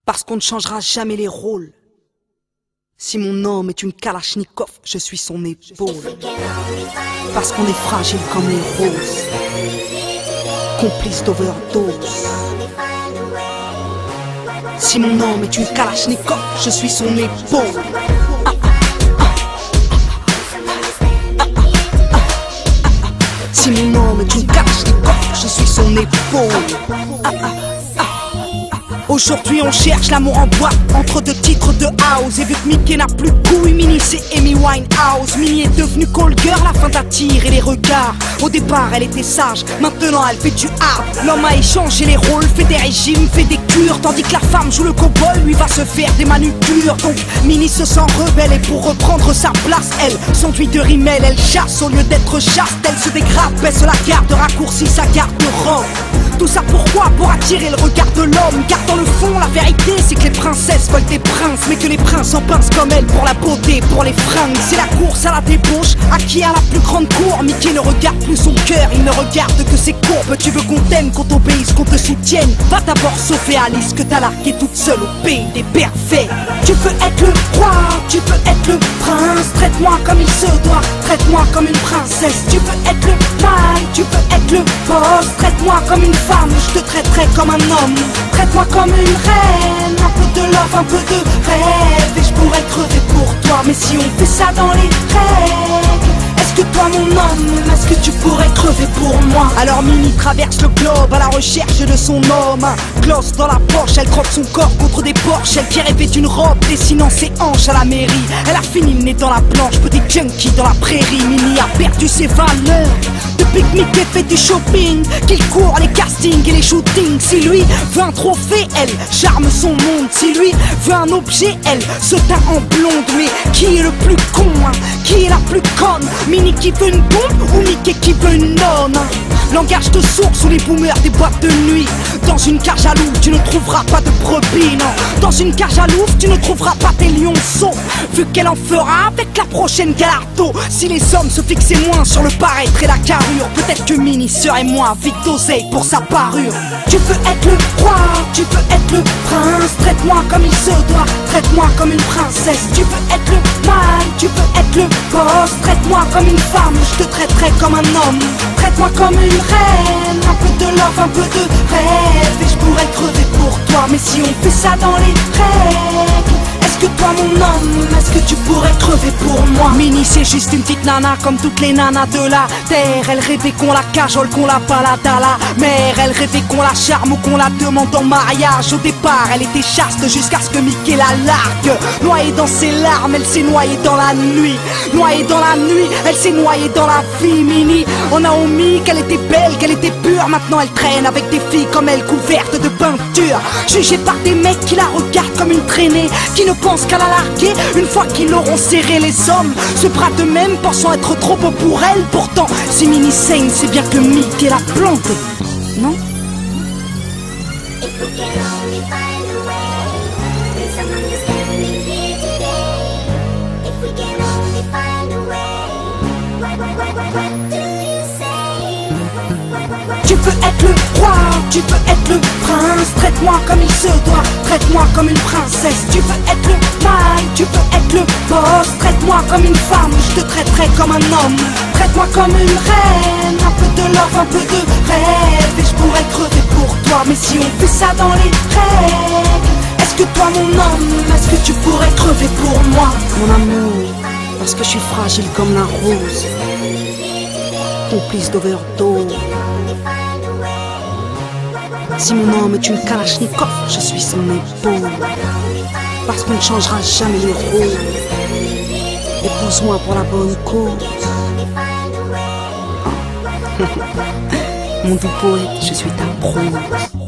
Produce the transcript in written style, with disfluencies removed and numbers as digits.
Parce qu'on ne changera jamais les rôles. Si mon homme est une Kalachnikov, je suis son épaule. Parce qu'on est fragile comme les roses, complice d'overdose. Si mon homme est une Kalachnikov, je suis son épaule. Si mon homme est une Kalachnikov, je suis son épaule. Aujourd'hui on cherche l'amour en boîte, entre deux titres de house. Et vu que Mickey n'a plus de couilles, Minnie c'est Amy Winehouse. Minnie est devenue call girl, la fin d'attirer les regards. Au départ elle était sage, maintenant elle fait du hard. L'homme a échangé les rôles, fait des régimes, fait des cures. Tandis que la femme joue le cowboy, lui va se faire des manucures. Donc Minnie se sent rebelle et pour reprendre sa place, elle s'enduit de rimel, elle chasse au lieu d'être chaste. Elle se dégrade, baisse la garde, raccourcit sa garde-robe. Tout ça pourquoi? Pour attirer le regard de l'homme. Car dans le fond la vérité c'est que les princesses veulent des princes, mais que les princes en pincent comme elle pour la beauté, pour les fringues. C'est la course à la débauche, à qui a la plus grande cour. Mickey ne regarde plus son cœur, il ne regarde que ses courbes. Tu veux qu'on t'aime, qu'on t'obéisse, qu'on te soutienne? Va d'abord sauver Alice que t'as larguée toute seule au pays des parfaits. Tu veux être le roi, tu veux être le prince. Traite-moi comme il se doit, traite-moi comme une princesse. Tu veux être le mal, tu veux être le boss. Traite-moi comme une femme, je te traiterai comme un homme. Traite-moi comme une reine, un peu de love, un peu de rêve. Et je pourrais crever pour toi, mais si on fait ça dans les règles, est-ce que toi mon homme, est-ce que tu pourrais crever pour moi? Alors Minnie traverse le globe à la recherche de son homme. Gloss dans la poche, elle croque son corps contre des porches. Elle qui rêvait d'une robe, dessinant ses hanches à la mairie. Elle a fini le nez dans la planche, petit junkie dans la prairie. Minnie a perdu ses valeurs depuis que Mickey fait du shopping, qu'il court les castings et les shootings. Si lui veut un trophée, elle charme son monde. Si lui veut un objet, elle se teint en blonde. Mais qui est le plus con, hein? Qui est la plus conne? Minnie qui veut une bombe ou Mickey qui veut une nonne? Langage de sourds sous les boomers des boîtes de nuit. Dans une cage à loup, tu ne trouveras pas de brebis, non. Dans une cage à loup, tu ne trouveras pas tes lionceaux. Vu qu'elle en fera avec la prochaine Galardo. Si les hommes se fixaient moins sur le paraître et la carrure, peut-être que Minnie serait moins vite d'oseille pour sa parure. Tu veux être le roi, tu veux être le prince. Traite-moi comme il se doit, traite-moi comme une princesse. Tu veux être le mal, tu veux être le boss. Traite-moi comme une femme, je te traiterai comme un homme. Traite-moi comme une reine, un peu de love, un peu de rêve. Et je pourrais crever pour toi, mais si on fait ça dans les règles, est-ce que toi mon homme, est-ce que tu pourrais crever pour moi? Minnie c'est juste une petite nana comme toutes les nanas de la terre. Elle rêvait qu'on la cajole, qu'on la balade à la mer. Elle rêvait qu'on la charme ou qu'on la demande en mariage. Au départ elle était chaste jusqu'à ce que Mickey la largue. Noyée dans ses larmes, elle s'est noyée dans la nuit. Noyée dans la nuit, elle s'est noyée dans la vie. Minnie, on a omis qu'elle était belle, qu'elle était pure. Maintenant elle traîne avec des filles comme elle couvertes de peinture. Jugée par des mecs qui la regardent comme une traînée, qui ne pensent qu'à la larguer une fois qu'ils l'auront serré. Les hommes se bradent eux-mêmes pensant être trop beaux pour elle. Pourtant si Minnie saigne, c'est bien que Mickey l'a plantée, non? Tu veux être le roi, tu veux être le prince. Traite-moi comme il se doit, traite-moi comme une princesse. Tu veux être le mal, tu veux être le boss. Traite-moi comme une femme, je te traiterai comme un homme. Traite-moi comme une reine, un peu de love, un peu de rêve. Et je pourrais crever pour toi, mais si on fait ça dans les règles, est-ce que toi mon homme, est-ce que tu pourrais crever pour moi? Mon amour, parce que je suis fragile comme la rose, complice d'overdose. Si mon homme est une Kalachnikov, je suis son épaule. Parce qu'on ne changera jamais les rôles. Épouse-moi pour la bonne cause. Mon doux poète, je suis ta prose.